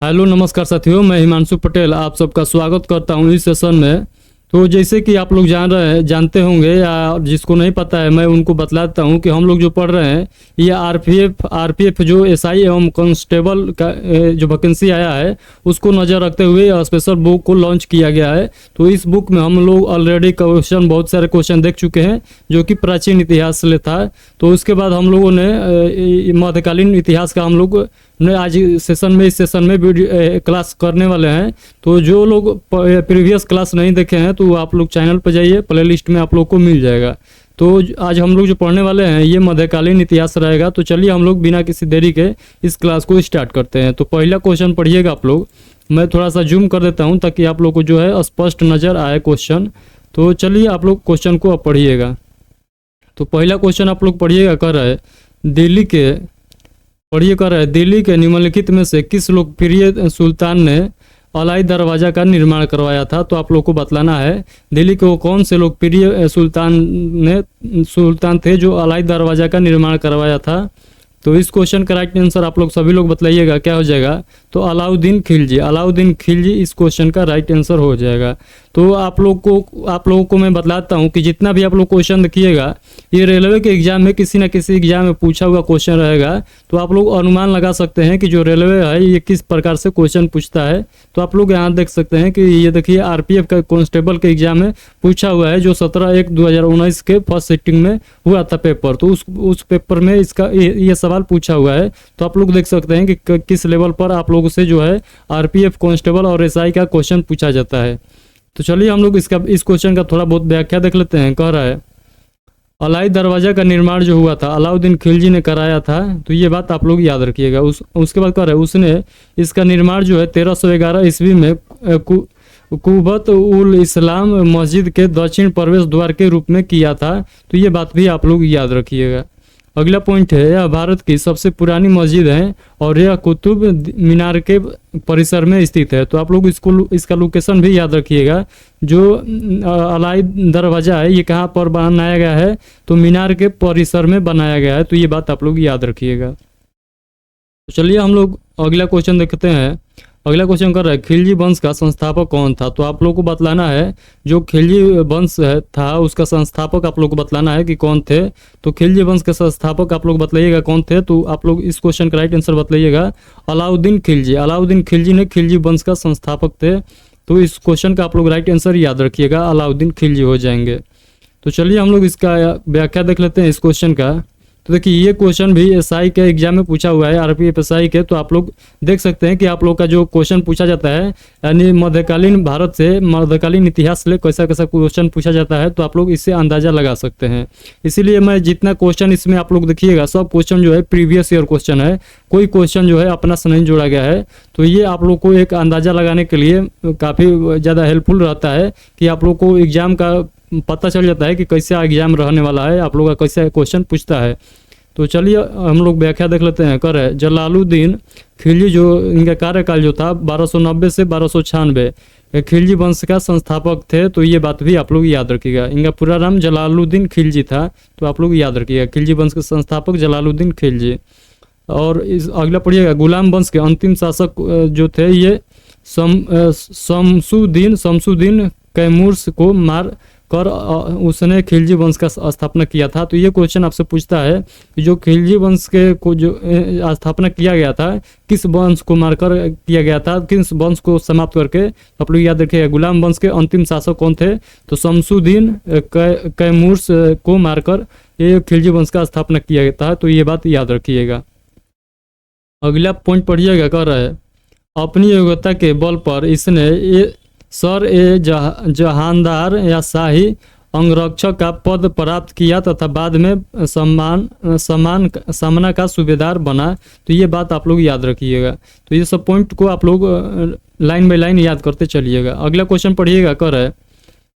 Hello नमस्कार साथियों, मैं हिमांशु पटेल आप सबका स्वागत करता हूं इस सेशन में। तो जैसे कि आप लोग जानते होंगे या जिसको नहीं पता है मैं उनको बतला देता हूं कि हम लोग जो पढ़ रहे हैं ये आरपीएफ जो एसआई एवं कांस्टेबल का जो वैकेंसी आया है उसको नज़र रखते हुए स्पेशल बुक को लॉन्च किया गया है। तो इस बुक में हम लोग ऑलरेडी बहुत सारे क्वेश्चन देख चुके हैं जो कि प्राचीन इतिहास से था। तो उसके बाद हम लोगों ने मध्यकालीन इतिहास का हम लोग ने आज इस सेशन में वीडियो क्लास करने वाले हैं। तो जो लोग प्रीवियस क्लास नहीं देखे हैं तो आप लोग चैनल पर जाइए, प्लेलिस्ट में आप लोग को मिल जाएगा। तो आज हम लोग जो पढ़ने वाले हैं ये मध्यकालीन इतिहास रहेगा। तो चलिए हम लोग बिना किसी देरी के इस क्लास को स्टार्ट करते हैं। तो पहला क्वेश्चन पढ़िएगा आप लोग, मैं थोड़ा सा जूम कर देता हूँ ताकि आप लोग को जो है स्पष्ट नज़र आए क्वेश्चन। तो चलिए आप लोग क्वेश्चन को अब पढ़िएगा। तो पहला क्वेश्चन आप लोग पढ़िएगा, कर रहा है दिल्ली के निम्नलिखित में से किस लोकप्रिय सुल्तान ने अलाई दरवाज़ा का निर्माण करवाया था। तो आप लोग को बतलाना है दिल्ली के वो कौन से लोकप्रिय सुल्तान थे जो अलाई दरवाज़ा का निर्माण करवाया था। तो इस क्वेश्चन का राइट आंसर आप लोग सभी लोग बतलाइएगा, क्या हो जाएगा। तो अलाउद्दीन खिलजी इस क्वेश्चन का राइट आंसर हो जाएगा। तो आप लोगों को मैं बतलाता हूँ कि जितना भी आप लोग क्वेश्चन देखिएगा ये रेलवे के एग्जाम में किसी न किसी एग्जाम में पूछा हुआ क्वेश्चन रहेगा। तो आप लोग अनुमान लगा सकते हैं कि जो रेलवे है ये किस प्रकार से क्वेश्चन पूछता है। तो आप लोग यहाँ देख सकते हैं कि ये देखिए आरपीएफ का कांस्टेबल के एग्जाम में पूछा हुआ है जो 17/1/2019 के फर्स्ट सिटिंग में हुआ था पेपर। तो उस पेपर में इसका ये सवाल पूछा हुआ है। तो आप लोग देख सकते हैं कि किस लेवल पर आप लोगों से जो है आरपीएफ कांस्टेबल और एसआई का क्वेश्चन पूछा जाता है। तो चलिए हम लोग इस क्वेश्चन का थोड़ा बहुत व्याख्या देख लेते हैं। कह रहा है अलाई दरवाज़ा का निर्माण जो हुआ था अलाउद्दीन खिलजी ने कराया था। तो ये बात आप लोग याद रखिएगा। उसके बाद कह रहा है उसने इसका निर्माण जो है 1311 ईस्वी में कुबत उल इस्लाम मस्जिद के दक्षिण प्रवेश द्वार के रूप में किया था। तो ये बात भी आप लोग याद रखिएगा। अगला पॉइंट है यह भारत की सबसे पुरानी मस्जिद है और यह कुतुब मीनार के परिसर में स्थित है। तो आप लोग इसका लोकेशन भी याद रखिएगा। जो अलाई दरवाज़ा है ये कहाँ पर बनाया गया है, तो मीनार के परिसर में बनाया गया है। तो ये बात आप लोग याद रखिएगा। तो चलिए हम लोग अगला क्वेश्चन देखते हैं। अगला क्वेश्चन कर रहा है खिलजी वंश का संस्थापक कौन था। तो आप लोगों को बतलाना है जो खिलजी वंश था उसका संस्थापक आप लोग को बतलाना है कि कौन थे। तो खिलजी वंश के संस्थापक आप लोग बतलाइएगा कौन थे। तो आप लोग इस क्वेश्चन का राइट आंसर बतलाइएगा अलाउद्दीन खिलजी ने खिलजी वंश का संस्थापक थे। तो इस क्वेश्चन का आप लोग राइट आंसर याद रखिएगा, अलाउद्दीन खिलजी हो जाएंगे। तो चलिए हम लोग इसका व्याख्या देख लेते हैं इस क्वेश्चन का। तो देखिए ये क्वेश्चन भी एसआई के एग्जाम में पूछा हुआ है, आरपीएफ एसआई के। तो आप लोग देख सकते हैं कि आप लोग का जो क्वेश्चन पूछा जाता है यानी मध्यकालीन भारत से मध्यकालीन इतिहास से कैसा कैसा क्वेश्चन पूछा जाता है। तो आप लोग इससे अंदाजा लगा सकते हैं। इसीलिए मैं जितना क्वेश्चन इसमें आप लोग देखिएगा सब क्वेश्चन जो है प्रीवियस ईयर क्वेश्चन है, कोई क्वेश्चन जो है अपना से नहीं जोड़ा गया है। तो ये आप लोग को एक अंदाजा लगाने के लिए काफ़ी ज़्यादा हेल्पफुल रहता है कि आप लोग को एग्जाम का पता चल जाता है कि कैसे एग्जाम रहने वाला है, आप लोग का कैसे क्वेश्चन पूछता है। तो चलिए हम लोग व्याख्या देख लेते हैं। कर है जलालुद्दीन खिलजी जो इनका कार्यकाल जो था 1290 से 1296 खिलजी वंश का संस्थापक थे। तो ये बात भी आप लोग याद रखिएगा। इनका पूरा नाम जलालुद्दीन खिलजी था। तो आप लोग याद रखिएगा खिलजी वंश के संस्थापक जलालुद्दीन खिलजी। और इस अगला पढ़िएगा गुलाम वंश के अंतिम शासक जो थे ये शमसुद्दीन कैमूर को मार कर उसने खिलजी वंश का स्थापना किया था। तो ये क्वेश्चन आपसे पूछता है कि जो खिलजी वंश के को जो स्थापना किया गया था किस वंश को मारकर किया गया था, किस वंश को समाप्त करके। आप लोग याद रखिएगा गुलाम वंश के अंतिम शासक कौन थे। तो शमसुद्दीन कैमूर को मारकर ये खिलजी वंश का स्थापना किया गया था। तो ये बात याद रखिएगा। अगला पॉइंट पढ़िएगा, कर रहा है अपनी योग्यता के बल पर इसने जहानदार या शाही अंगरक्षक का पद प्राप्त किया तथा बाद में सामना का सूबेदार बना। तो ये बात आप लोग याद रखिएगा। तो ये सब पॉइंट को आप लोग लाइन बाय लाइन याद करते चलिएगा। अगला क्वेश्चन पढ़िएगा, कर है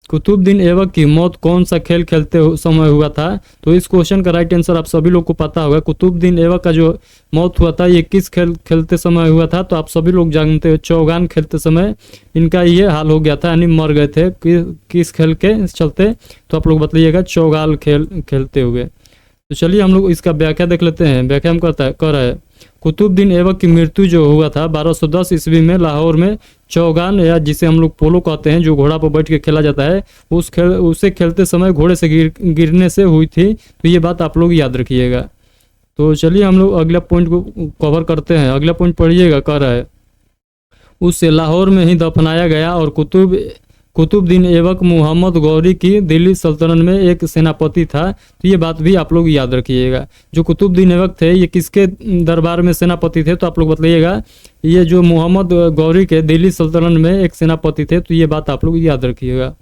कुतुबुद्दीन ऐबक की मौत कौन सा खेल खेलते समय हुआ था। तो इस क्वेश्चन का राइट आंसर आप सभी लोग को पता होगा। कुतुबुद्दीन ऐबक का जो मौत हुआ था ये किस खेल खेलते समय हुआ था। तो आप सभी लोग जानते हो चौगान खेलते समय इनका ये हाल हो गया था, यानी मर गए थे। किस खेल के चलते। तो आप लोग बताइएगा चौगाल खेल खेलते हुए। तो चलिए हम लोग इसका व्याख्या देख लेते हैं। व्याख्या हम कर रहा है कुतुबुद्दीन ऐबक की मृत्यु जो हुआ था 1210 ईस्वी में लाहौर में चौगान, या जिसे हम लोग पोलो कहते हैं, जो घोड़ा पर बैठ के खेला जाता है, उसे खेलते समय घोड़े से गिरने से हुई थी। तो ये बात आप लोग याद रखिएगा। तो चलिए हम लोग अगला पॉइंट को कवर करते हैं। अगला पॉइंट पढ़िएगा, कह रहा है उसे लाहौर में ही दफनाया गया और कुतुबुद्दीन ऐबक मोहम्मद गौरी की दिल्ली सल्तनत में एक सेनापति था। तो ये बात भी आप लोग याद रखिएगा। जो कुतुबुद्दीन ऐबक थे ये किसके दरबार में सेनापति थे, तो आप लोग बताइएगा। ये जो मोहम्मद गौरी के दिल्ली सल्तनत में एक सेनापति थे। तो ये बात आप लोग याद रखिएगा।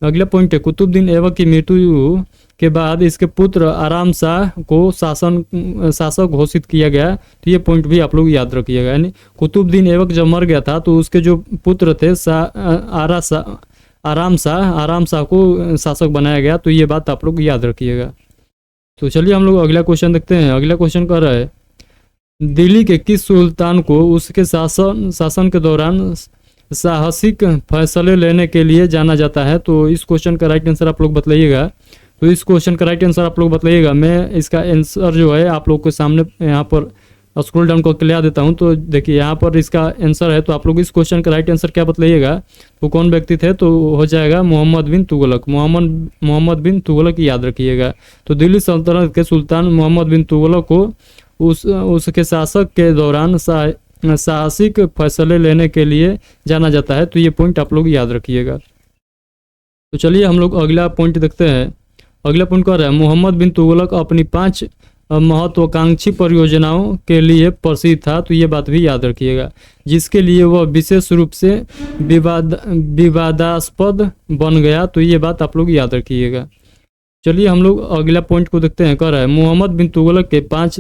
अगला पॉइंट है, कुतुबुद्दीन ऐबक की मृत्यु के बाद इसके पुत्र आराम शाह को शासक घोषित किया गया। तो ये पॉइंट भी आप लोग याद रखिएगा। यानी कुतुबुद्दीन ऐबक जब मर गया था तो उसके जो पुत्र थे आराम शाह को शासक बनाया गया। तो ये बात आप लोग याद रखिएगा। तो चलिए हम लोग अगला क्वेश्चन देखते हैं। अगला क्वेश्चन कर रहा है, दिल्ली के किस सुल्तान को उसके शासन के दौरान साहसिक फैसले लेने के लिए जाना जाता है? तो इस क्वेश्चन का राइट आंसर आप लोग बताइएगा। तो इस क्वेश्चन का राइट आंसर आप लोग बताइएगा। मैं इसका आंसर जो है आप लोग के सामने यहाँ पर स्क्रॉल डाउन करके ले देता हूँ। तो देखिए यहाँ पर इसका आंसर है। तो आप लोग इस क्वेश्चन का राइट आंसर क्या बताइएगा। वो कौन व्यक्ति थे? तो हो जाएगा मोहम्मद बिन तुगलक। मोहम्मद बिन तुगलक याद रखिएगा। तो दिल्ली सल्तनत के सुल्तान मोहम्मद बिन तुगलक को उसके शासक के दौरान साहसिक फैसले लेने के लिए जाना जाता है। तो ये पॉइंट आप लोग याद रखिएगा। तो चलिए हम लोग अगला पॉइंट देखते हैं। अगला पॉइंट क्या है, मोहम्मद बिन तुगलक अपनी 5 महत्वाकांक्षी परियोजनाओं के लिए प्रसिद्ध था। तो ये बात भी याद रखिएगा, जिसके लिए वह विशेष रूप से विवादास्पद बन गया। तो ये बात आप लोग याद रखिएगा। चलिए हम लोग अगला पॉइंट को देखते हैं। कह रहा है मोहम्मद बिन तुगलक के 5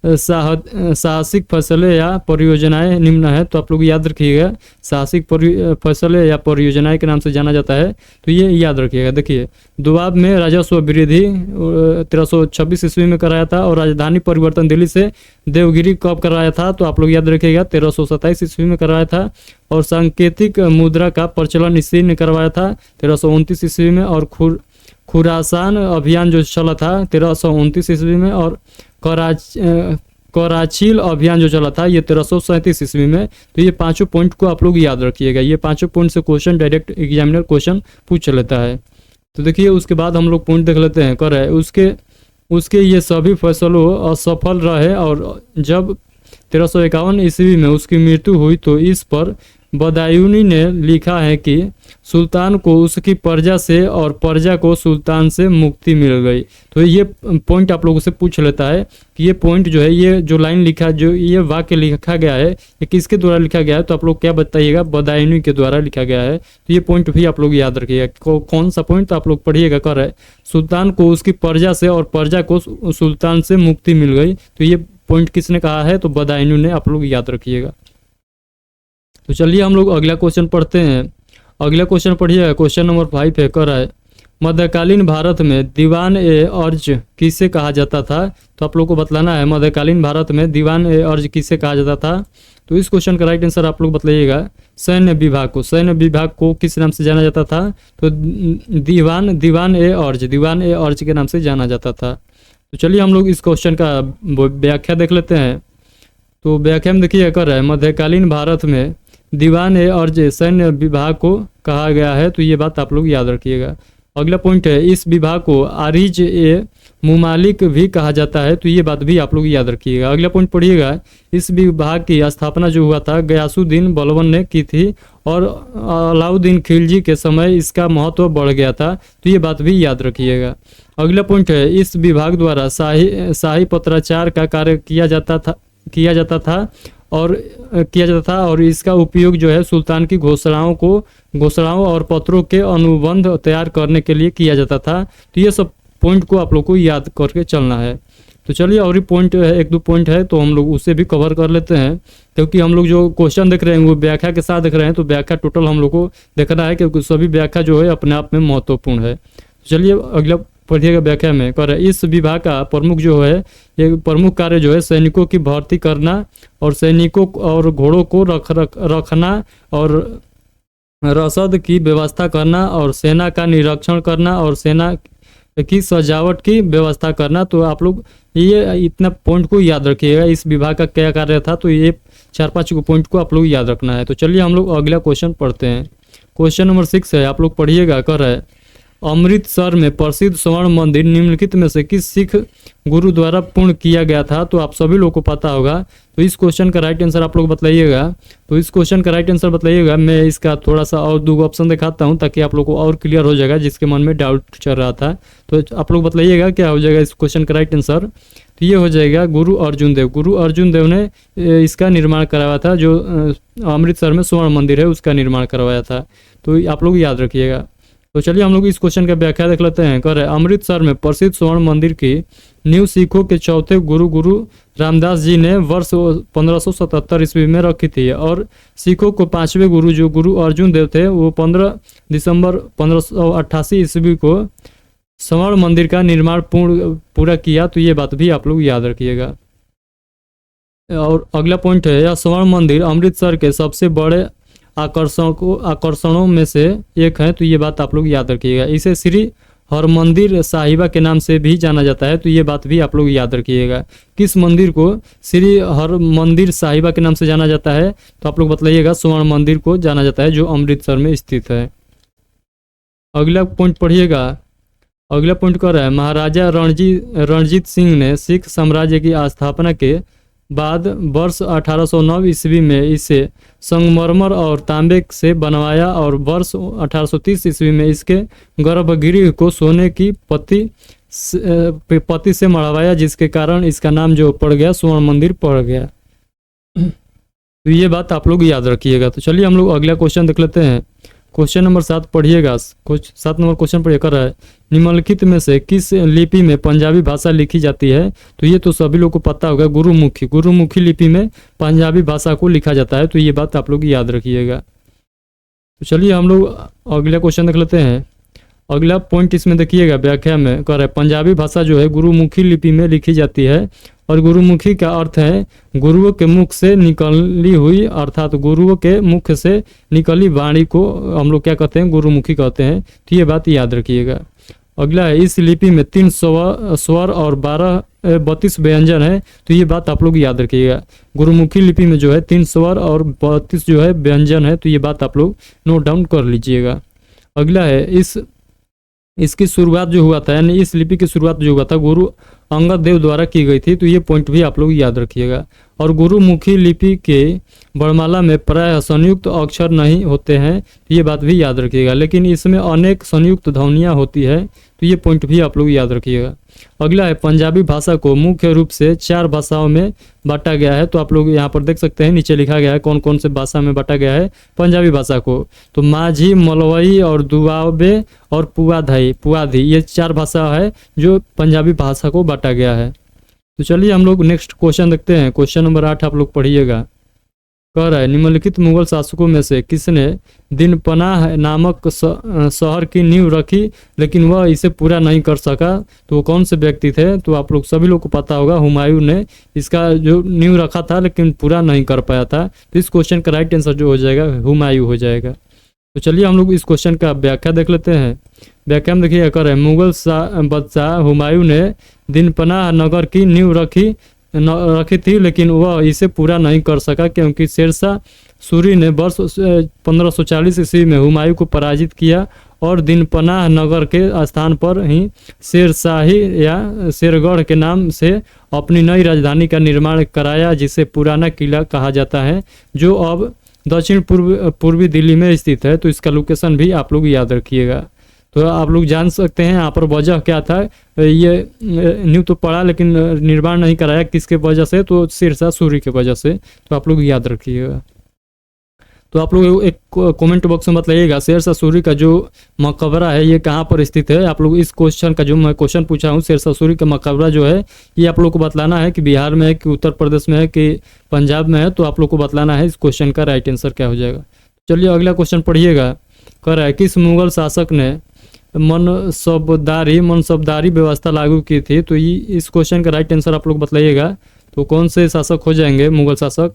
साहसिक फैसले या परियोजनाएं निम्न है। तो आप लोग याद रखिएगा, साहसिक फैसले या परियोजनाएं के नाम से जाना जाता है। तो ये याद रखिएगा। देखिए, दोआब में राजस्व वृद्धि 1326 ईस्वी में कराया था, और राजधानी परिवर्तन दिल्ली से देवगिरी कब कराया था? तो आप लोग याद रखिएगा 1327 ईस्वी में करवाया था। और सांकेतिक मुद्रा का प्रचलन इसी ने करवाया था 1329 ईस्वी में। और खुरासान अभियान जो चला था 1329 ईस्वी में। और कराचील अभियान जो चला था ये 1337 ईस्वी में। तो ये 5 पॉइंट को आप लोग याद रखिएगा। ये 5 पॉइंट से क्वेश्चन डायरेक्ट एग्जामिनर क्वेश्चन पूछ लेता है। तो देखिए उसके बाद हम लोग पॉइंट देख लेते हैं। कर है उसके ये सभी फैसलों असफल रहे, और जब 1351 ईस्वी में उसकी मृत्यु हुई तो इस पर बदायूनी ने लिखा है कि सुल्तान को उसकी प्रजा से और प्रजा को सुल्तान से मुक्ति मिल गई। तो ये पॉइंट आप लोगों से पूछ लेता है कि ये पॉइंट जो है, ये जो लाइन लिखा, जो ये वाक्य लिखा गया है, ये किसके द्वारा लिखा गया है? तो आप लोग क्या बताइएगा? बदायूनी के द्वारा लिखा गया है। तो ये पॉइंट भी आप लोग याद रखिएगा। कौन सा पॉइंट? तो आप लोग पढ़िएगा। कर है सुल्तान को उसकी प्रजा से और प्रजा को सुल्तान से मुक्ति मिल गई। तो ये पॉइंट किसने कहा है? तो बदायूनी ने। आप लोग याद रखिएगा। तो चलिए हम लोग अगला क्वेश्चन पढ़ते हैं। अगला क्वेश्चन पढ़िए, क्वेश्चन नंबर 5 है। कर रहा है मध्यकालीन भारत में दीवान ए अर्ज किसे कहा जाता था? तो आप लोग को बतलाना है मध्यकालीन भारत में दीवान ए अर्ज किसे कहा जाता था। तो इस क्वेश्चन का राइट आंसर आप लोग बताइएगा। सैन्य विभाग को किस नाम से जाना जाता था? तो दीवान ए अर्ज के नाम से जाना जाता था। तो चलिए हम लोग इस क्वेश्चन का व्याख्या देख लेते हैं। तो व्याख्या में देखिए, कर रहा है मध्यकालीन भारत में दीवान ए अर्ज सैन्य विभाग को कहा गया है। तो ये बात आप लोग याद रखिएगा। अगला पॉइंट है, इस विभाग को आरिज ए मुमालिक भी कहा जाता है। तो ये बात भी आप लोग याद रखिएगा। अगला पॉइंट पढ़िएगा, इस विभाग की स्थापना जो हुआ था गयासुद्दीन बलबन ने की थी, और अलाउद्दीन खिलजी के समय इसका महत्व बढ़ गया था। तो ये बात भी याद रखिएगा। अगला पॉइंट है, इस विभाग द्वारा शाही पत्राचार का कार्य किया जाता था और इसका उपयोग जो है सुल्तान की घोषणाओं और पत्रों के अनुबंध तैयार करने के लिए किया जाता था। तो ये सब पॉइंट को आप लोग को याद करके चलना है। तो चलिए और पॉइंट है, 1-2 पॉइंट है, तो हम लोग उसे भी कवर कर लेते हैं, क्योंकि हम लोग जो क्वेश्चन देख रहे हैं वो व्याख्या के साथ देख रहे हैं। तो व्याख्या टोटल हम लोग को देखना है, क्योंकि सभी व्याख्या जो है अपने आप में महत्वपूर्ण है। चलिए अगला पढ़िएगा। व्याख्या में कर इस विभाग का प्रमुख जो है, ये प्रमुख कार्य जो है सैनिकों की भर्ती करना, और सैनिकों और घोड़ों को रखना, और रसद की व्यवस्था करना, और सेना का निरीक्षण करना, और की सजावट की व्यवस्था करना। तो आप लोग ये इतना पॉइंट को याद रखिएगा, इस विभाग का क्या कार्य था, तो ये 4-5 पॉइंट को आप लोग याद रखना है। तो चलिए हम लोग अगला क्वेश्चन पढ़ते हैं। क्वेश्चन नंबर 6 है, आप लोग पढ़िएगा। कर है, अमृतसर में प्रसिद्ध स्वर्ण मंदिर निम्नलिखित में से किस सिख गुरु द्वारा पूर्ण किया गया था। तो आप सभी लोग को पता होगा, तो इस क्वेश्चन का राइट आंसर आप लोग बताइएगा। तो इस क्वेश्चन का राइट आंसर बताइएगा। मैं इसका थोड़ा सा और 2 ऑप्शन दिखाता हूं ताकि आप लोग को और क्लियर हो जाएगा, जिसके मन में डाउट चल रहा था। तो आप लोग बताइएगा क्या हो जाएगा इस क्वेश्चन का राइट आंसर। तो ये हो जाएगा गुरु अर्जुन देव। गुरु अर्जुन देव ने इसका निर्माण करवाया था, जो अमृतसर में स्वर्ण मंदिर है उसका निर्माण करवाया था। तो आप लोग याद रखिएगा। तो चलिए हम लोग इस क्वेश्चन का व्याख्या देख लेते हैं। कर अमृतसर में प्रसिद्ध स्वर्ण मंदिर की नींव सिखों के चौथे गुरु रामदास जी ने वर्ष 1577 ईस्वी में रखी थी, और सिखों को 5वें गुरु जो गुरु अर्जुन देव थे वो 15 दिसंबर 1588 ईस्वी को स्वर्ण मंदिर का निर्माण पूरा किया। तो ये बात भी आप लोग याद रखिएगा। और अगला पॉइंट है, यह स्वर्ण मंदिर अमृतसर के सबसे बड़े आकर्षणों में से एक है। तो ये बात आप लोग याद रखिएगा। इसे श्री हरमंदिर साहिबा के नाम से भी जाना जाता है। तो ये बात भी आप लोग याद रखिएगा। किस मंदिर को श्री हरमंदिर साहिबा के नाम से जाना जाता है, तो आप लोग बताइएगा। स्वर्ण मंदिर को जाना जाता है जो अमृतसर में स्थित है। अगला पॉइंट पढ़िएगा। अगला पॉइंट कर रहा है, महाराजा रणजीत सिंह ने सिख साम्राज्य की स्थापना के बाद वर्ष 1809 ईस्वी में इसे संगमरमर और तांबे से बनवाया, और वर्ष 1830 ईस्वी में इसके गर्भगृह को सोने की पत्ती से मढ़वाया, जिसके कारण इसका नाम जो पड़ गया स्वर्ण मंदिर पड़ गया। तो ये बात आप लोग याद रखिएगा। तो चलिए हम लोग अगला क्वेश्चन देख लेते हैं। क्वेश्चन नंबर 7 पढ़िएगा। 7 नंबर क्वेश्चन पढ़िए। कर रहा है, निम्नलिखित में से किस लिपि में पंजाबी भाषा लिखी जाती है। तो ये तो सभी लोग को पता होगा, गुरुमुखी लिपि में पंजाबी भाषा को लिखा जाता है। तो ये बात आप लोग याद रखिएगा। तो चलिए हम लोग अगला क्वेश्चन देख लेते हैं। अगला पॉइंट इसमें देखिएगा व्याख्या में। कह रहा है, पंजाबी भाषा जो है गुरुमुखी लिपि में लिखी जाती है, और गुरुमुखी का अर्थ है गुरुओं के मुख से निकली हुई, अर्थात गुरुओं के मुख से निकली वाणी को हम लोग क्या कहते हैं, गुरुमुखी कहते हैं। तो ये बात याद रखिएगा। अगला है, इस लिपि में 3 स्वर और 32 व्यंजन है। तो ये बात आप लोग याद रखिएगा। गुरुमुखी लिपि में जो है 3 स्वर और 32 जो है व्यंजन है। तो ये बात आप लोग नोट डाउन कर लीजिएगा। अगला है, इसकी शुरुआत जो हुआ था, यानी इस लिपि की शुरुआत जो हुआ था गुरु अंगद देव द्वारा की गई थी। तो ये पॉइंट भी आप लोग याद रखिएगा। और गुरुमुखी लिपि के वर्णमाला में प्रायः संयुक्त अक्षर नहीं होते हैं। तो ये बात भी याद रखिएगा, लेकिन इसमें अनेक संयुक्त ध्वनियाँ होती है। तो ये पॉइंट भी आप लोग याद रखिएगा। अगला है, पंजाबी भाषा को मुख्य रूप से 4 भाषाओं में बांटा गया है। तो आप लोग यहाँ पर देख सकते हैं, नीचे लिखा गया है कौन कौन से भाषा में बांटा गया है पंजाबी भाषा को। तो माझी, मलवई और दुआबे और पुआधी, ये 4 भाषा है जो पंजाबी भाषा को बांटा गया है। तो चलिए हम लोग नेक्स्ट क्वेश्चन देखते हैं। क्वेश्चन नंबर 8 आप लोग पढ़िएगा। कह रहा है, निम्नलिखित मुगल शासकों में से किसने दिनपनाह नामक शहर की नींव रखी, लेकिन वह इसे पूरा नहीं कर सका। तो वो कौन से व्यक्ति थे। तो आप लोग सभी लोग को पता होगा, हुमायूं ने इसका जो नींव रखा था लेकिन पूरा नहीं कर पाया था। तो इस क्वेश्चन का राइट आंसर जो हो जाएगा हुमायूं हो जाएगा। तो चलिए हम लोग इस क्वेश्चन का व्याख्या देख लेते हैं। व्याख्या में देखिए, कर रहे हैं, मुगल बादशाह हुमायूं ने दिनपनाह नगर की नींव रखी थी, लेकिन वह इसे पूरा नहीं कर सका, क्योंकि शेरशाह सूरी ने वर्ष 1540 ईस्वी में हुमायूं को पराजित किया, और दिनपनाह नगर के स्थान पर ही शेरशाही या शेरगढ़ के नाम से अपनी नई राजधानी का निर्माण कराया, जिसे पुराना किला कहा जाता है, जो अब दक्षिण पूर्वी दिल्ली में स्थित है। तो इसका लोकेशन भी आप लोग याद रखिएगा। तो आप लोग जान सकते हैं यहाँ पर वजह क्या था। ये न्यू तो पढ़ा लेकिन निर्माण नहीं कराया, किसके वजह से, तो शेरशाह सूरी के वजह से। तो आप लोग याद रखिएगा। तो आप लोग एक कमेंट बॉक्स में बताइएगा शेरशाह सूरी का जो मकबरा है ये कहाँ पर स्थित है। आप लोग इस क्वेश्चन का जो मैं क्वेश्चन पूछा हूँ, शेरशाह सूरी का मकबरा जो है ये आप लोग को बतलाना है कि बिहार में है कि उत्तर प्रदेश में है कि पंजाब में है। तो आप लोग को बतलाना है इस क्वेश्चन का राइट आंसर क्या हो जाएगा। चलिए अगला क्वेश्चन पढ़िएगा। कह रहा है, किस मुगल शासक ने मनसबदारी व्यवस्था लागू की थी। तो ये इस क्वेश्चन का राइट आंसर आप लोग बताइएगा। तो कौन से शासक हो जाएंगे मुगल शासक।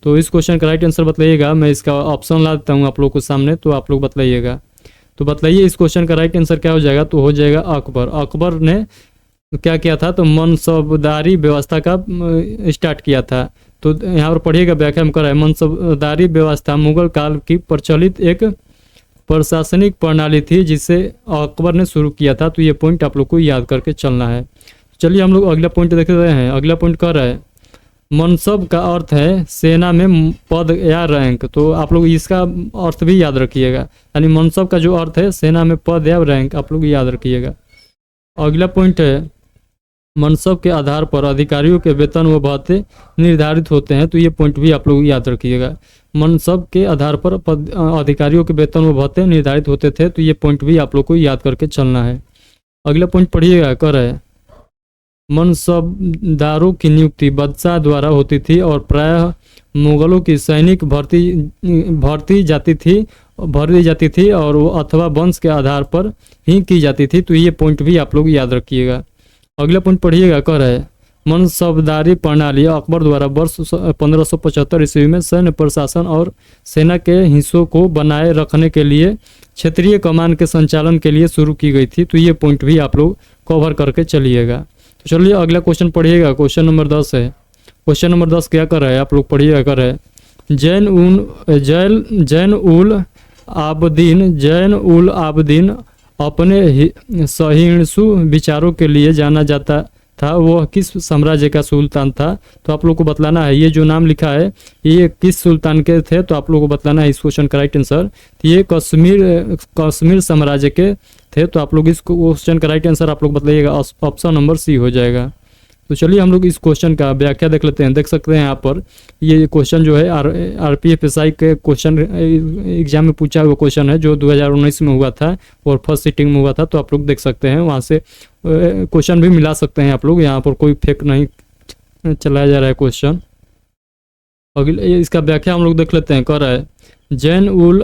तो इस क्वेश्चन का राइट आंसर बताइएगा। मैं इसका ऑप्शन ला देता हूँ आप लोग को सामने, तो आप लोग बताइएगा। तो बताइए इस क्वेश्चन का राइट आंसर क्या हो जाएगा? तो हो जाएगा अकबर। अकबर ने क्या किया था? तो मनसबदारी व्यवस्था का स्टार्ट किया था। तो यहाँ पर पढ़िएगा, व्याख्या में कर रहा है, मनसबदारी व्यवस्था मुगल काल की प्रचलित एक प्रशासनिक प्रणाली थी जिसे अकबर ने शुरू किया था। तो ये पॉइंट आप लोग को याद करके चलना है। चलिए हम लोग अगला पॉइंट देख रहे हैं। अगला पॉइंट कर रहा है, मनसब का अर्थ है सेना में पद या रैंक। तो आप लोग इसका अर्थ भी याद रखिएगा, यानी मनसब का जो अर्थ है सेना में पद या रैंक, आप लोग याद रखिएगा। अगला पॉइंट है, मनसब के आधार पर अधिकारियों के वेतन व भत्ते निर्धारित होते हैं। तो ये पॉइंट भी आप लोग याद रखिएगा। मनसब के आधार पर अधिकारियों के वेतन व भत्ते निर्धारित होते थे। तो ये पॉइंट भी आप लोग को याद करके चलना है। अगला पॉइंट पढ़िएगा, कर है, मनसबदारों की नियुक्ति बादशाह द्वारा होती थी और प्रायः मुगलों की सैनिक भर्ती जाती थी और वो अथवा वंश के आधार पर ही की जाती थी। तो ये पॉइंट भी आप लोग याद रखिएगा। अगला पॉइंट पढ़िएगा, कर है, मनसबदारी प्रणाली अकबर द्वारा वर्ष 1575 ईस्वी में सैन्य प्रशासन और सेना के हिस्सों को बनाए रखने के लिए क्षेत्रीय कमान के संचालन के लिए शुरू की गई थी। तो ये पॉइंट भी आप लोग कवर करके चलिएगा। तो चलिए अगला क्वेश्चन पढ़िएगा, क्वेश्चन नंबर 10 है। क्वेश्चन नंबर 10 क्या कर रहा है? आप लोग पढ़िएगा, कर है, जैन उल आबदीन अपने सहिष्णु विचारों के लिए जाना जाता था। वह किस साम्राज्य का सुल्तान था? तो आप लोग को बतलाना है, ये जो नाम लिखा है ये किस सुल्तान के थे? तो आप लोग को बतलाना है इस क्वेश्चन का राइट आंसर। तो ये कश्मीर साम्राज्य के थे। तो आप लोग इस क्वेश्चन का राइट आंसर आप लोग बतलाइएगा, ऑप्शन नंबर सी हो जाएगा। तो चलिए हम लोग इस क्वेश्चन का व्याख्या देख लेते हैं। देख सकते हैं यहाँ पर ये क्वेश्चन जो है आरपीएफ एसआई के क्वेश्चन एग्जाम में पूछा हुआ क्वेश्चन है जो 2019 में हुआ था और फर्स्ट सिटिंग में हुआ था। तो आप लोग देख सकते हैं, वहाँ से क्वेश्चन भी मिला सकते हैं आप लोग। यहाँ पर कोई फेक नहीं चलाया जा रहा है क्वेश्चन। अगले इसका व्याख्या हम लोग देख लेते हैं। कर रहा है, जैन उल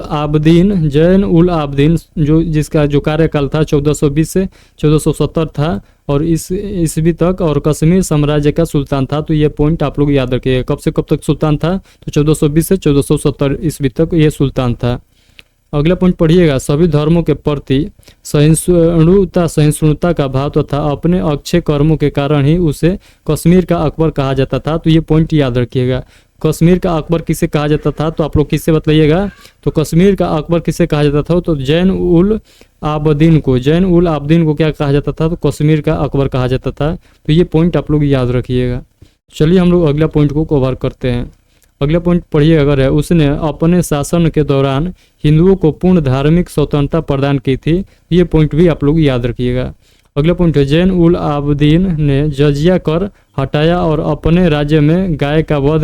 आबदीन जो जिसका जो कार्यकाल था 1420 से 1470 था और इस ईस्वी तक, और कश्मीर साम्राज्य का सुल्तान था। तो ये पॉइंट आप लोग याद रखिएगा। कब से कब तक सुल्तान था? तो 1420 से 1470 ईस्वी तक ये सुल्तान था। अगला पॉइंट पढ़िएगा, सभी धर्मों के प्रति सहिष्णुता का भाव तथा अपने अच्छे कर्मों के कारण ही उसे कश्मीर का अकबर कहा जाता था। तो ये पॉइंट याद रखिएगा। कश्मीर का अकबर किसे कहा जाता था? तो आप लोग किससे बतलाइएगा। तो कश्मीर का अकबर किसे कहा जाता था? तो जैन उल आबदीन को क्या कहा जाता था? तो कश्मीर का अकबर कहा जाता था। तो ये पॉइंट आप लोग याद रखिएगा। चलिए हम लोग अगला पॉइंट को कवर करते हैं। अगला पॉइंट पढ़िए, अगर है, उसने अपने शासन के दौरान हिंदुओं को पूर्ण धार्मिक स्वतंत्रता प्रदान की थी। ये पॉइंट भी आप लोग याद रखिएगा। अगला पॉइंट है, जैन उल आबदीन ने जजिया कर हटाया और अपने राज्य में गाय का वध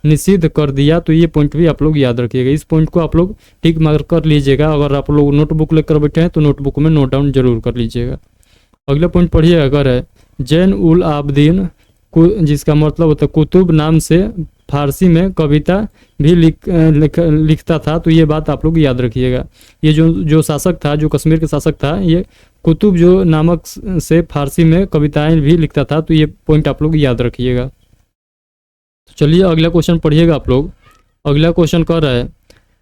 निषिद्ध कर दिया। तो ये पॉइंट भी आप लोग याद रखिएगा। इस पॉइंट को आप लोग टिक मार्क कर लीजिएगा। अगर आप लोग नोटबुक लेकर बैठे हैं तो नोटबुक में नोट डाउन जरूर कर लीजिएगा। अगला पॉइंट पढ़िए, अगर है, जैन उल आबदीन जिसका मतलब होता है कुतुब नाम से फारसी में कविता भी लिखता था। तो ये बात आप लोग याद रखिएगा। ये जो शासक था, जो कश्मीर का शासक था, ये कुतुब जो नामक से फारसी में कविताएं भी लिखता था। तो ये पॉइंट आप लोग याद रखिएगा। तो चलिए अगला क्वेश्चन पढ़िएगा आप लोग। अगला क्वेश्चन कह रहा है,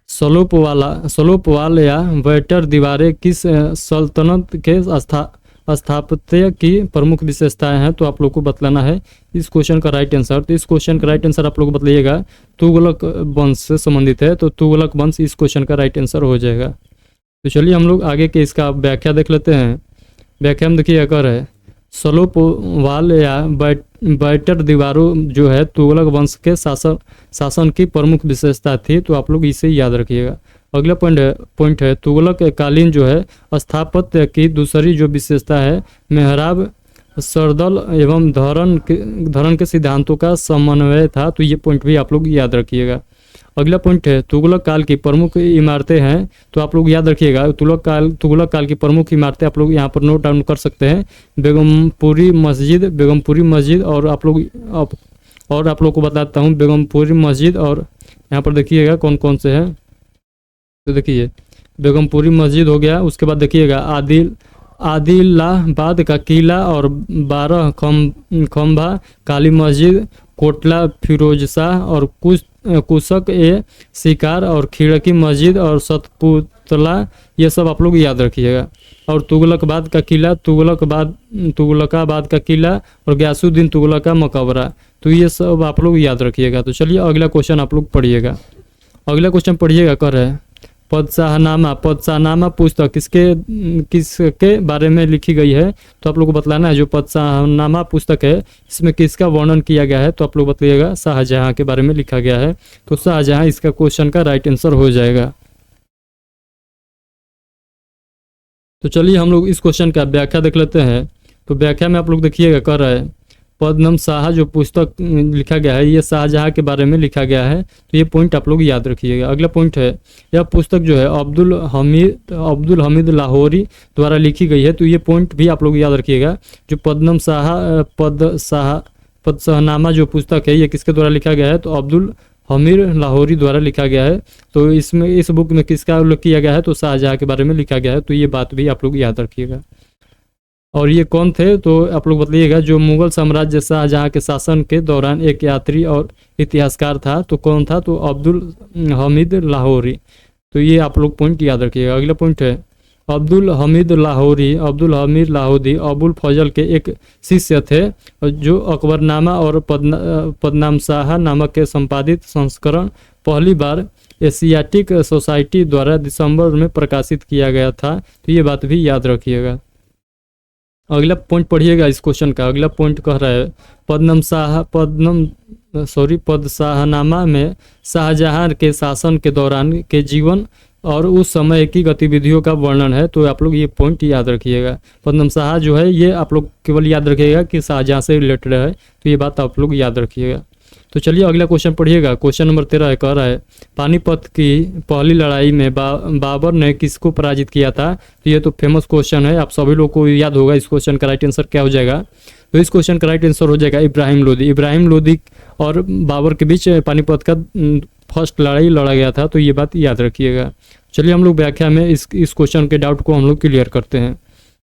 सलोपवाल या बैटर दीवारें किस सल्तनत के स्थापत्य की प्रमुख विशेषताएं हैं? तो आप लोग को बतलाना है इस क्वेश्चन का राइट आंसर। तो इस क्वेश्चन का राइट आंसर आप लोग बतलाइएगा, तुगलक वंश से संबंधित है। तो तुगलक वंश इस क्वेश्चन का राइट आंसर हो जाएगा। तो चलिए हम लोग आगे के इसका व्याख्या देख लेते हैं। व्याख्या में देखिए, कर है, सलोपवाल या बैटर दीवारों जो है तुगलक वंश के शासन की प्रमुख विशेषता थी। तो आप लोग इसे याद रखिएगा। अगला पॉइंट है तुगलक कालीन जो है स्थापत्य की दूसरी जो विशेषता है मेहराब सरदल एवं धरण के सिद्धांतों का समन्वय था। तो ये पॉइंट भी आप लोग याद रखिएगा। अगला पॉइंट है तुगलक काल की प्रमुख इमारतें हैं। तो आप लोग याद रखिएगा, तुगलक काल की प्रमुख इमारतें आप लोग यहाँ पर नोट डाउन कर सकते हैं। बेगमपुरी मस्जिद और आप लोग को बताता हूँ बेगमपुरी मस्जिद, और यहाँ पर देखिएगा कौन कौन से हैं। तो देखिए बेगमपुरी मस्जिद हो गया। उसके बाद देखिएगा आदिलाबाद का किला और 12 खंभा काली मस्जिद, कोटला फिरोज शाह और कुशक ए शिकार और खिड़की मस्जिद और पुतला, ये सब आप लोग याद रखिएगा। और तुगलकाबाद का किला, तुगलकाबाद का किला और गयासुद्दीन तुगलक का मकबरा, तो ये सब आप लोग याद रखिएगा। तो चलिए अगला क्वेश्चन आप लोग पढ़िएगा। अगला क्वेश्चन पढ़िएगा, कर रहे हैं पदशाहनामा पुस्तक किसके बारे में लिखी गई है, तो आप लोग को बतलाना है। जो पदशाहनामा पुस्तक है इसमें किसका वर्णन किया गया है, तो आप लोग बताइएगा शाहजहां के बारे में लिखा गया है। तो शाहजहां इसका क्वेश्चन का राइट आंसर हो जाएगा। तो चलिए हम लोग इस क्वेश्चन का व्याख्या देख लेते हैं। तो व्याख्या में आप लोग देखिएगा, कर रहा है पद्मनाभ शाह जो पुस्तक लिखा गया है ये शाहजहां के बारे में लिखा गया है, तो ये पॉइंट आप लोग याद रखिएगा। अगला पॉइंट है, यह पुस्तक जो है अब्दुल हमीद लाहौरी द्वारा लिखी गई है, तो ये पॉइंट भी आप लोग याद रखिएगा। जो पदशाहनामा जो पुस्तक है ये किसके द्वारा लिखा गया है, तो अब्दुल हमीद लाहौरी द्वारा लिखा गया है। तो इसमें इस बुक में किसका उल्लेख किया गया है, तो शाहजहां के बारे में लिखा गया है, तो ये बात भी आप लोग याद रखिएगा। और ये कौन थे, तो आप लोग बताइएगा। जो मुगल साम्राज्य शाहजहां के शासन के दौरान एक यात्री और इतिहासकार था, तो कौन था, तो अब्दुल हमीद लाहौरी, तो ये आप लोग पॉइंट याद रखिएगा। अगला पॉइंट है, अब्दुल हमीद लाहौरी अबुल फजल के एक शिष्य थे, जो अकबरनामा और पदनाम शाह नामक के संपादित संस्करण पहली बार एशियाटिक सोसाइटी द्वारा दिसंबर में प्रकाशित किया गया था, तो ये बात भी याद रखिएगा। अगला पॉइंट पढ़िएगा इस क्वेश्चन का। अगला पॉइंट कह रहा है पदशाहनामा में शाहजहां के शासन के दौरान के जीवन और उस समय की गतिविधियों का वर्णन है, तो आप लोग ये पॉइंट याद रखिएगा। पद्मनाभ शाह जो है ये आप लोग केवल याद रखिएगा कि शाहजहां से रिलेटेड है, तो ये बात आप लोग याद रखिएगा। तो चलिए अगला क्वेश्चन पढ़िएगा। क्वेश्चन नंबर 13 कह रहा है, पानीपत की पहली लड़ाई में बाबर ने किसको पराजित किया था, तो ये तो फेमस क्वेश्चन है, आप सभी लोग को याद होगा। इस क्वेश्चन का राइट आंसर क्या हो जाएगा, तो इस क्वेश्चन का राइट आंसर हो जाएगा इब्राहिम लोदी और बाबर के बीच पानीपत का फर्स्ट लड़ाई लड़ा गया था, तो ये बात याद रखिएगा। चलिए हम लोग व्याख्या में इस क्वेश्चन के डाउट को हम लोग क्लियर करते हैं।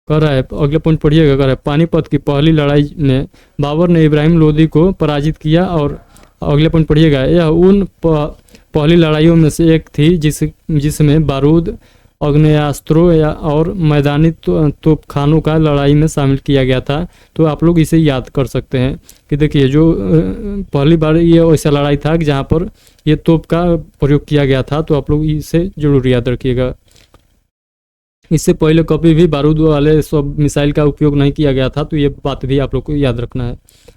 कह रहा है, अगले पॉइंट पढ़िएगा, कह रहा है पानीपत की पहली लड़ाई में बाबर ने इब्राहिम लोदी को पराजित किया। और अगले पॉइंट पढ़िएगा, यह उन पहली लड़ाइयों में से एक थी जिसमें बारूद, आग्नेयास्त्रों और मैदानी तोपखानों का लड़ाई में शामिल किया गया था, तो आप लोग इसे याद कर सकते हैं कि देखिए जो पहली बार ये ऐसा लड़ाई था कि जहाँ पर ये तोप का प्रयोग किया गया था, तो आप लोग इसे जरूर याद रखिएगा। इससे पहले कभी भी बारूद वाले सब मिसाइल का उपयोग नहीं किया गया था, तो ये बात भी आप लोग को याद रखना है।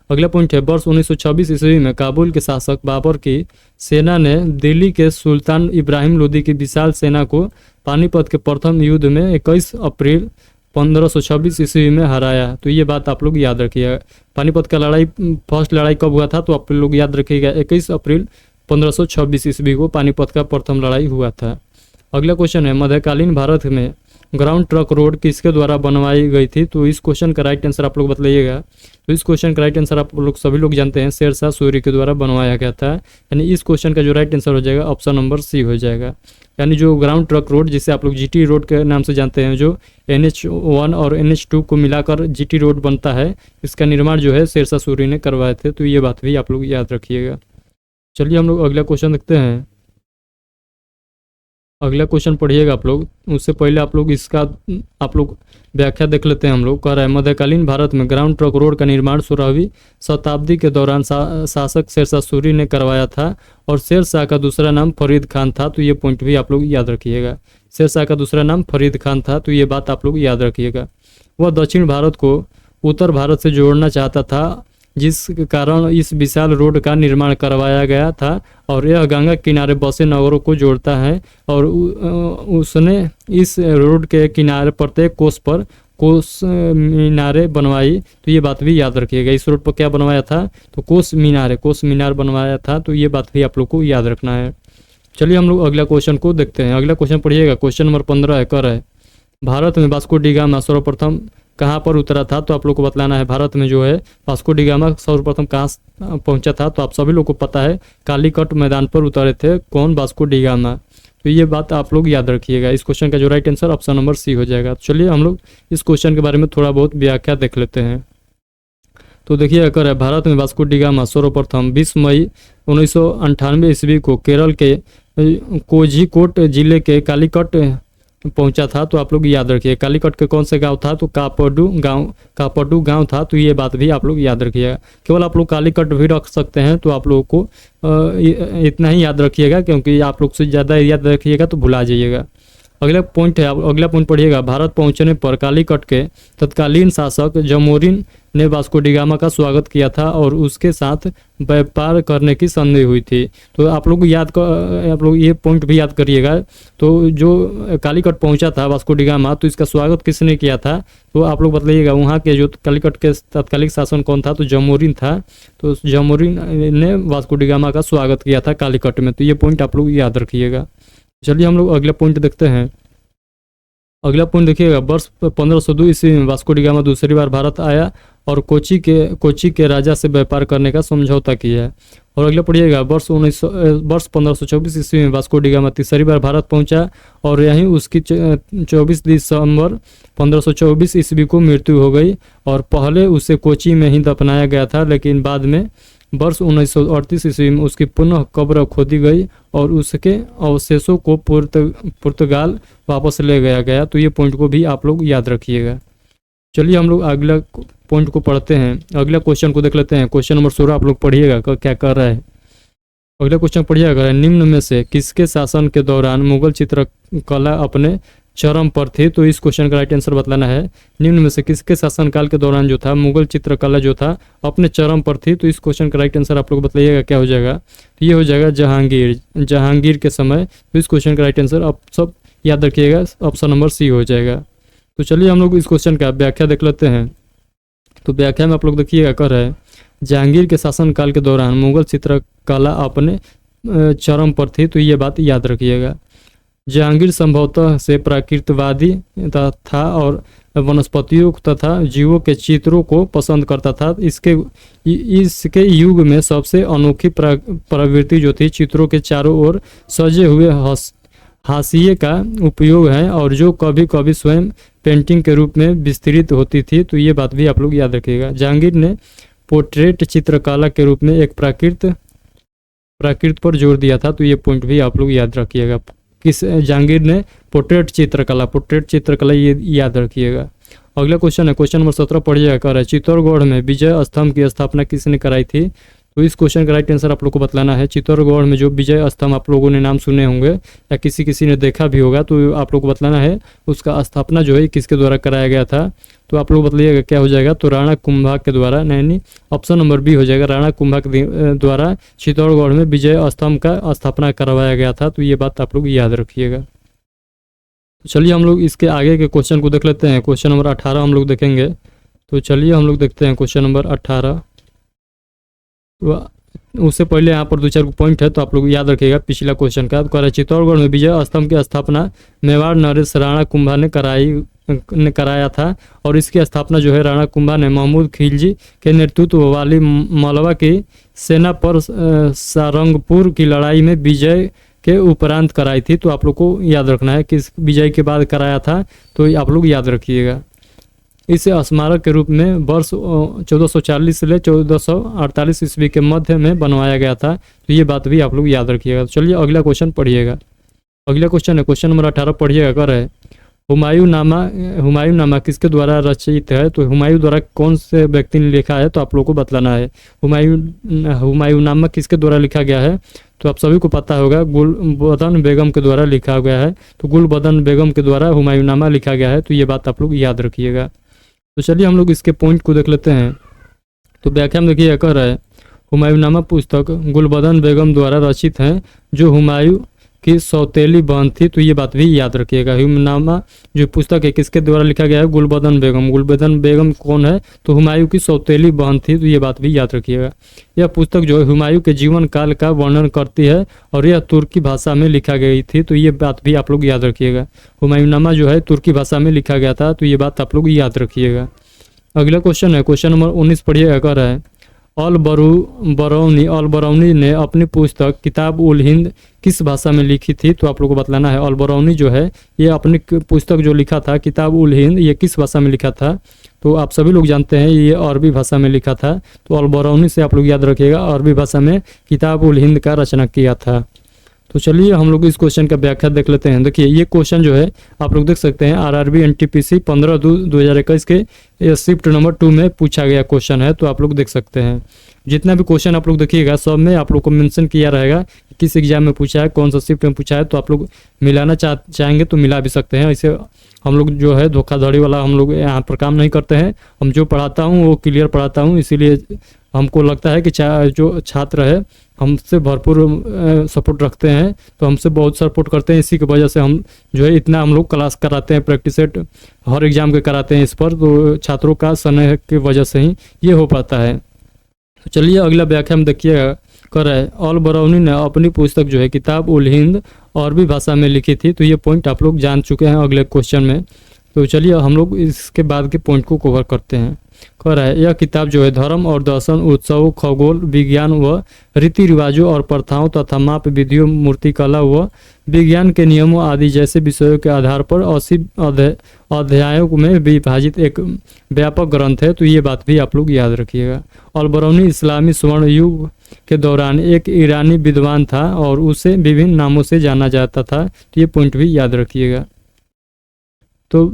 अगला पॉइंट है, वर्ष 1926 ईस्वी में काबुल के शासक बाबर की सेना ने दिल्ली के सुल्तान इब्राहिम लोदी की विशाल सेना को पानीपत के प्रथम युद्ध में 21 अप्रैल 1526 ईस्वी में हराया, तो ये बात आप लोग याद रखिएगा। पानीपत का फर्स्ट लड़ाई कब हुआ था, तो आप लोग याद रखिएगा 21 अप्रैल 1526 ईस्वी को पानीपत का प्रथम लड़ाई हुआ था। अगला क्वेश्चन है, मध्यकालीन भारत में ग्राउंड ट्रक रोड किसके द्वारा बनवाई गई थी, तो इस क्वेश्चन का राइट आंसर आप लोग बताइएगा। तो इस क्वेश्चन का राइट आंसर आप लोग सभी लोग जानते हैं, शेरशाह सूरी के द्वारा बनवाया गया था, यानी इस क्वेश्चन का जो राइट आंसर हो जाएगा ऑप्शन नंबर सी हो जाएगा। यानी जो ग्राउंड ट्रक रोड जिसे आप लोग जीटी रोड के नाम से जानते हैं, जो NH1 और NH2 को मिलाकर जीटी रोड बनता है, इसका निर्माण जो है शेरशाह सूरी ने करवाए थे, तो ये बात भी आप लोग याद रखिएगा। चलिए हम लोग अगला क्वेश्चन देखते हैं। अगला क्वेश्चन पढ़िएगा आप लोग, उससे पहले आप लोग इसका व्याख्या देख लेते हैं। हम लोग कह रहा है, मध्यकालीन भारत में ग्राउंड ट्रक रोड का निर्माण 16वीं शताब्दी के दौरान शासक शेरशाह सूरी ने करवाया था, और शेरशाह का दूसरा नाम फरीद खान था, तो ये पॉइंट भी आप लोग याद रखिएगा। शेरशाह का दूसरा नाम फरीद खान था, तो ये बात आप लोग याद रखिएगा। वह दक्षिण भारत को उत्तर भारत से जोड़ना चाहता था, जिस कारण इस विशाल रोड का निर्माण करवाया गया था, और यह गंगा किनारे बसे नगरों को जोड़ता है, और उसने इस रोड के किनारे प्रत्येक कोस पर कोस मीनारे बनवाई, तो ये बात भी याद रखिएगा। इस रोड पर क्या बनवाया था, तो कोस मीनार बनवाया था, तो ये बात भी आप लोग को याद रखना है। चलिए हम लोग अगला क्वेश्चन को देखते हैं। अगला क्वेश्चन पढ़िएगा, क्वेश्चन नंबर 15 कर है, भारत में वास्को डी गामा सर्वप्रथम कहाँ पर उतरा था, तो आप लोग को बतलाना है। भारत में जो है वास्को डी गामा सर्वप्रथम कहाँ पहुंचा था, तो आप सभी लोग को पता है कालीकट मैदान पर उतरे थे कौन, वास्को डी गामा, तो ये बात आप लोग याद रखिएगा। इस क्वेश्चन का जो right answer option number C हो जाएगा। चलिए हम लोग इस क्वेश्चन के बारे में थोड़ा बहुत व्याख्या देख लेते हैं। तो देखिए अगर है, भारत में वास्को डी गामा सर्वप्रथम 20 मई 1998 ईस्वी को केरल के कोझिकोड जिले के कालीकट पहुंचा था, तो आप लोग याद रखिए। कालीकट के कौन से गांव था, तो कापडू गांव था, तो ये बात भी आप लोग याद रखिएगा। केवल आप लोग कालीकट भी रख सकते हैं, तो आप लोगों को इतना ही याद रखिएगा, क्योंकि आप लोग से ज़्यादा याद रखिएगा तो भुला जाइएगा। अगला पॉइंट है, अगला पॉइंट पढ़िएगा। भारत पहुंचने पर कालीकट के तत्कालीन शासक जमोरिन ने वास्को डी गामा का स्वागत किया था और उसके साथ व्यापार करने की संधि हुई थी। तो आप लोग आप लोग ये पॉइंट भी याद करिएगा। तो जो कालीकट पहुंचा था वास्को डी गामा, तो इसका स्वागत किसने किया था, तो आप लोग बतलाइएगा। वहाँ के जो कालीकट के तत्कालिक शासन कौन था, तो जमोरिन था। तो जमोरिन ने वास्को डी गामा का स्वागत किया था कालीकट में। तो ये पॉइंट आप लोग याद रखिएगा। चलिए हम लोग अगला पॉइंट देखते हैं। अगला पॉइंट देखिएगा। वर्ष 1502 ईस्वी में वास्को डी गामा दूसरी बार भारत आया और कोची के राजा से व्यापार करने का समझौता किया है। और अगला पढ़िएगा। वर्ष 1524 ईस्वी में वास्को डी गामा तीसरी बार भारत पहुंचा और यहीं उसकी 24 दिसंबर 1524 ईस्वी को मृत्यु हो गई। और पहले उसे कोची में ही दफनाया गया था, लेकिन बाद में वर्ष 1938 ईस्वी में उसकी पुनः कब्र खोदी गई और उसके अवशेषों को पुर्तगाल वापस ले गया गया। तो ये पॉइंट को भी आप लोग याद रखिएगा। चलिए हम लोग अगला पॉइंट को पढ़ते हैं। अगला क्वेश्चन को देख लेते हैं। क्वेश्चन नंबर 16 आप लोग पढ़िएगा क्या कर रहा है। अगला क्वेश्चन पढ़िएगा। निम्न में से किसके शासन के दौरान मुगल चित्रकला अपने चरम पर थी, तो इस क्वेश्चन का राइट आंसर बतलाना है। निम्न में से किसके शासनकाल के दौरान जो था मुगल चित्रकला जो था अपने चरम पर थी, तो इस क्वेश्चन का राइट आंसर आप लोग बताइएगा क्या हो जाएगा। तो ये हो जाएगा जहांगीर के समय। तो इस क्वेश्चन का राइट आंसर आप सब याद रखिएगा, ऑप्शन नंबर सी हो जाएगा। तो चलिए हम लोग इस क्वेश्चन का व्याख्या देख लेते हैं। तो व्याख्या में आप लोग देखिएगा कर रहे हैं। जहांगीर के शासनकाल के दौरान मुगल चित्रकला अपने चरम पर थी, तो ये बात याद रखिएगा। जहांगीर संभवतः से प्राकृतवादी था और वनस्पतियों तथा जीवों के चित्रों को पसंद करता था। इसके युग में सबसे अनोखी प्रवृत्ति जो थी चित्रों के चारों ओर सजे हुए हाशिए का उपयोग है, और जो कभी कभी स्वयं पेंटिंग के रूप में विस्तृत होती थी। तो ये बात भी आप लोग याद रखिएगा। जहांगीर ने पोर्ट्रेट चित्रकला के रूप में एक प्राकृत पर जोर दिया था। तो ये पॉइंट भी आप लोग याद रखिएगा। किस जहांगीर ने पोर्ट्रेट चित्रकला ये याद रखिएगा। अगला क्वेश्चन है, क्वेश्चन नंबर 17 पढ़िएगा कर है। चित्तौड़गढ़ में विजय स्तंभ की स्थापना किसने कराई थी, तो इस क्वेश्चन का राइट आंसर आप लोग को बतलाना है। चित्तौड़गढ़ में जो विजय स्तंभ आप लोगों ने नाम सुने होंगे या किसी ने देखा भी होगा, तो आप लोग को बतलाना है उसका स्थापना जो है किसके द्वारा कराया गया था। तो आप लोग बताइएगा क्या हो जाएगा। तो राणा कुंभा के द्वारा, नहीं ऑप्शन नंबर बी हो जाएगा। राणा कुंभा के द्वारा चित्तौड़गढ़ में विजय स्तंभ का स्थापना करवाया गया था। तो ये बात आप लोग याद रखिएगा। चलिए हम लोग इसके आगे के क्वेश्चन को देख लेते हैं। क्वेश्चन नंबर 18 हम लोग देखेंगे। तो चलिए हम लोग देखते हैं क्वेश्चन नंबर 18। उससे पहले यहाँ पर 2-4 पॉइंट है, तो आप लोग याद रखिएगा पिछला क्वेश्चन का। तो चित्तौड़गढ़ में विजय स्तंभ की स्थापना मेवाड़ नरेश राणा कुंभा ने कराया था, और इसकी स्थापना जो है राणा कुंभा ने महमूद खिलजी के नेतृत्व वाली मालवा की सेना पर सारंगपुर की लड़ाई में विजय के उपरांत कराई थी। तो आप लोग को याद रखना है किस विजय के बाद कराया था, तो आप लोग याद रखिएगा। इसे स्मारक के रूप में वर्ष 1440 से 1448 ईस्वी के मध्य में बनवाया गया था। तो ये बात भी आप लोग याद रखिएगा। तो चलिए अगला क्वेश्चन पढ़िएगा। अगला क्वेश्चन है, क्वेश्चन नंबर 18 पढ़िएगा कर है। हुमायूं नामा किसके द्वारा रचित है, तो हुमायूं द्वारा कौन से व्यक्ति ने लिखा है, तो आप लोग को बतलाना है। हुमायूं नामा किसके द्वारा लिखा गया है, तो आप सभी को पता होगा गुलबदन बेगम के द्वारा लिखा गया है। तो गुलबदन बेगम के द्वारा हुमायूं नामा लिखा गया है। तो ये बात आप लोग याद रखिएगा। तो चलिए हम लोग इसके पॉइंट को देख लेते हैं। तो व्याख्या में देखिए कह रहा है, हुमायूं नामा पुस्तक गुलबदन बेगम द्वारा रचित है, जो हुमायूं की सौतेली बहन थी। तो ये बात भी याद रखिएगा। हुमायूं नामा जो पुस्तक है किसके द्वारा लिखा गया है, गुलबदन बेगम कौन है, तो हुमायूं की सौतेली बहन थी। तो ये बात भी याद रखिएगा। यह पुस्तक जो है हुमायूं के जीवन काल का वर्णन करती है और यह तुर्की भाषा में लिखा गई थी। तो ये बात भी आप लोग याद रखिएगा। हुमायूं नामा जो है तुर्की भाषा में लिखा गया था। तो ये बात आप लोग याद रखिएगा। अगला क्वेश्चन है, क्वेश्चन नंबर 19 पढ़िएगा कर है। अल बरौनी ने अपनी पुस्तक किताब उल हिंद किस भाषा में लिखी थी, तो आप लोग को बतलाना है। अल बरौनी जो है ये अपनी पुस्तक जो लिखा था किताब उल हिंद, ये किस भाषा में लिखा था, तो आप सभी लोग जानते हैं ये अरबी भाषा में लिखा था। तो अल बरौनी से आप लोग याद रखिएगा, अरबी भाषा में किताब उल हिंद का रचना किया था। तो चलिए हम लोग इस क्वेश्चन का व्याख्या देख लेते हैं। देखिए ये क्वेश्चन जो है आप लोग देख सकते हैं आरआरबी एनटीपीसी 15/2/2021 के शिफ्ट नंबर 2 में पूछा गया क्वेश्चन है। तो आप लोग देख सकते हैं जितना भी क्वेश्चन आप लोग देखिएगा सब में आप लोग को मेंशन किया रहेगा किस एग्जाम में पूछा है, कौन सा शिफ्ट में पूछा है। तो आप लोग मिलाना चाहेंगे तो मिला भी सकते हैं। ऐसे हम लोग जो है धोखाधड़ी वाला हम लोग यहाँ पर काम नहीं करते हैं। हम जो पढ़ाता हूँ वो क्लियर पढ़ाता हूँ, इसीलिए हमको लगता है कि जो छात्र है हमसे भरपूर सपोर्ट रखते हैं, तो हमसे बहुत सपोर्ट करते हैं। इसी की वजह से हम जो है इतना हम लोग क्लास कराते हैं, प्रैक्टिस सेट हर एग्जाम के कराते हैं इस पर। तो छात्रों का स्नेह की वजह से ही ये हो पाता है। तो चलिए अगला व्याख्या हम देखिएगा कर रहा है। अल बरौनी ने अपनी पुस्तक जो है किताब उल हिंद अरबी भाषा में लिखी थी। तो ये पॉइंट आप लोग जान चुके हैं अगले क्वेश्चन में। तो चलिए हम लोग इसके बाद के पॉइंट को कवर करते हैं। कह रहा है यह किताब जो है धर्म और दर्शन, उत्सव, खगोल विज्ञान व रीति रिवाजों और प्रथाओं तथा माप विधियों, मूर्तिकला व विज्ञान के नियमों आदि जैसे विषयों के आधार पर 80 अध्यायों में विभाजित एक व्यापक ग्रंथ है। तो ये बात भी आप लोग याद रखिएगा। अल बरौनी इस्लामी स्वर्ण युग के दौरान एक ईरानी विद्वान था और उसे विभिन्न नामों से जाना जाता था। तो ये पॉइंट भी याद रखिएगा। तो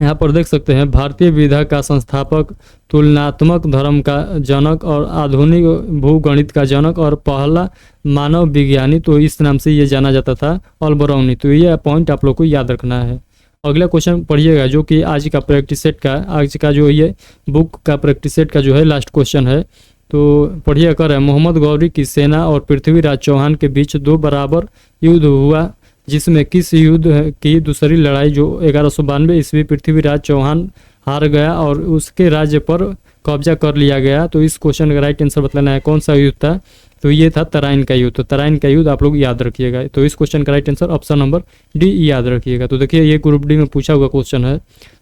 यहाँ पर देख सकते हैं भारतीय विधा का संस्थापक, तुलनात्मक धर्म का जनक और आधुनिक भूगणित का जनक और पहला मानव विज्ञानी। तो इस नाम से ये जाना जाता था अल बरौनी। तो ये पॉइंट आप लोग को याद रखना है। अगला क्वेश्चन पढ़िएगा जो कि आज का प्रैक्टिस सेट का, आज का जो ये बुक का प्रैक्टिस सेट का जो है लास्ट क्वेश्चन है। तो पढ़िए कर है मोहम्मद गौरी की सेना और पृथ्वीराज चौहान के बीच 2 बराबर युद्ध हुआ, जिसमें किस युद्ध की दूसरी लड़ाई जो 1192 ईस्वी पृथ्वीराज चौहान हार गया और उसके राज्य पर कब्जा कर लिया गया। तो इस क्वेश्चन का राइट आंसर बताना है कौन सा युद्ध था। तो ये था तराइन का युद्ध। तो तराइन का युद्ध आप लोग याद रखिएगा। तो इस क्वेश्चन का right answer option number D याद रखिएगा। तो देखिए ये ग्रुप डी में पूछा हुआ क्वेश्चन है।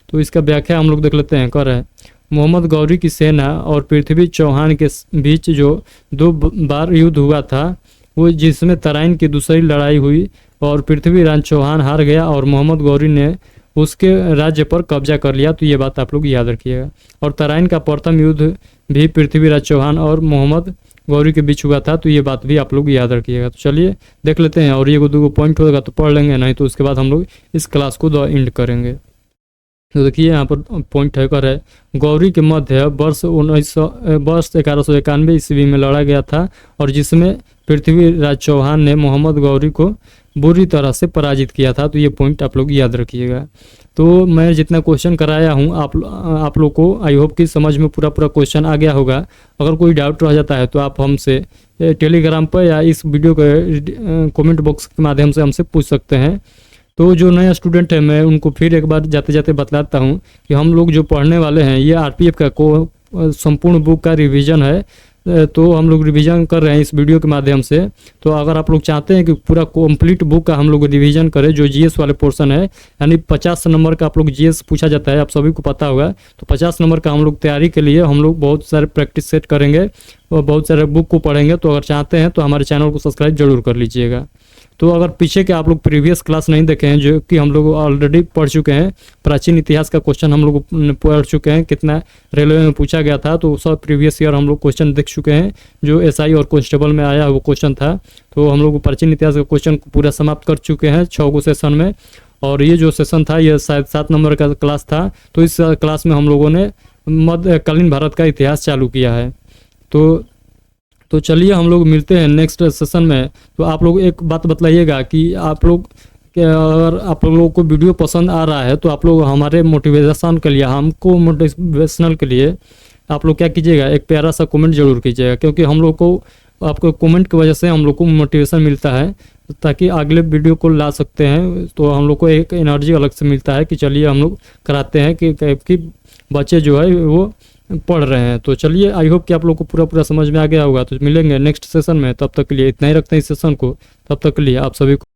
तो इसका व्याख्या हम लोग देख लेते हैं। कर है मोहम्मद गौरी की सेना और पृथ्वी चौहान के बीच जो 2 बार युद्ध हुआ था, वो जिसमें तराइन की दूसरी लड़ाई हुई और पृथ्वीराज चौहान हार गया और मोहम्मद गौरी ने उसके राज्य पर कब्जा कर लिया। तो ये बात आप लोग याद रखिएगा। और तराइन का प्रथम युद्ध भी पृथ्वीराज चौहान और मोहम्मद गौरी के बीच हुआ था। तो ये बात भी आप लोग याद रखिएगा। तो चलिए देख लेते हैं और ये 2 पॉइंट होगा तो पढ़ लेंगे, नहीं तो उसके बाद हम लोग इस क्लास को एंड करेंगे। तो देखिए यहाँ पर पॉइंट है कर है गौरी के मध्य वर्ष 1191 ईस्वी में लड़ा गया था और जिसमें पृथ्वीराज चौहान ने मोहम्मद गौरी को बुरी तरह से पराजित किया था। तो ये पॉइंट आप लोग याद रखिएगा। तो मैं जितना क्वेश्चन कराया हूँ आप लोग को आई होप कि समझ में पूरा क्वेश्चन आ गया होगा। अगर कोई डाउट रह जाता है तो आप हमसे टेलीग्राम पर या इस वीडियो के कमेंट बॉक्स के माध्यम से हमसे पूछ सकते हैं। तो जो नया स्टूडेंट है मैं उनको फिर एक बार जाते जाते बतलाता हूँ कि हम लोग जो पढ़ने वाले हैं ये आरपीएफ का संपूर्ण बुक का रिवीजन है। तो हम लोग रिवीजन कर रहे हैं इस वीडियो के माध्यम से। तो अगर आप लोग चाहते हैं कि पूरा कंप्लीट बुक का हम लोग रिवीजन करें, जो जीएस वाले पोर्शन है, यानी 50 नंबर का आप लोग जीएस पूछा जाता है, आप सभी को पता होगा। तो 50 नंबर का हम लोग तैयारी के लिए हम लोग बहुत सारे प्रैक्टिस सेट करेंगे और बहुत सारे बुक को पढ़ेंगे। तो अगर चाहते हैं तो हमारे चैनल को सब्सक्राइब जरूर कर लीजिएगा। तो अगर पीछे के आप लोग प्रीवियस क्लास नहीं देखे हैं जो कि हम लोग ऑलरेडी पढ़ चुके हैं, प्राचीन इतिहास का क्वेश्चन हम लोग पढ़ चुके हैं, कितना रेलवे में पूछा गया था, तो सब प्रीवियस ईयर हम लोग क्वेश्चन देख चुके हैं। जो एसआई और कांस्टेबल में आया वो क्वेश्चन था। तो हम लोग प्राचीन इतिहास का क्वेश्चन को पूरा समाप्त कर चुके हैं 6 को सेशन में। और ये जो सेशन था ये शायद 7 नंबर का क्लास था। तो इस क्लास में हम लोगों ने मध्यकालीन भारत का इतिहास चालू किया है। तो चलिए हम लोग मिलते हैं नेक्स्ट सेशन में। तो आप लोग एक बात बतलाइएगा कि आप लोग अगर आप लोगों को वीडियो पसंद आ रहा है तो आप लोग हमारे मोटिवेशन के लिए, हमको मोटिवेशनल के लिए आप लोग क्या कीजिएगा, एक प्यारा सा कमेंट जरूर कीजिएगा, क्योंकि हम लोग को आपको कमेंट की वजह से हम लोग को मोटिवेशन मिलता है ताकि अगले वीडियो को ला सकते हैं। तो हम लोग को एक एनर्जी अलग से मिलता है कि चलिए हम लोग कराते हैं कि बच्चे जो है वो पढ़ रहे हैं। तो चलिए आई होप कि आप लोग को पूरा समझ में आ गया होगा। तो मिलेंगे नेक्स्ट सेशन में, तब तक के लिए इतना ही रखते हैं इस सेशन को। तब तक के लिए आप सभी को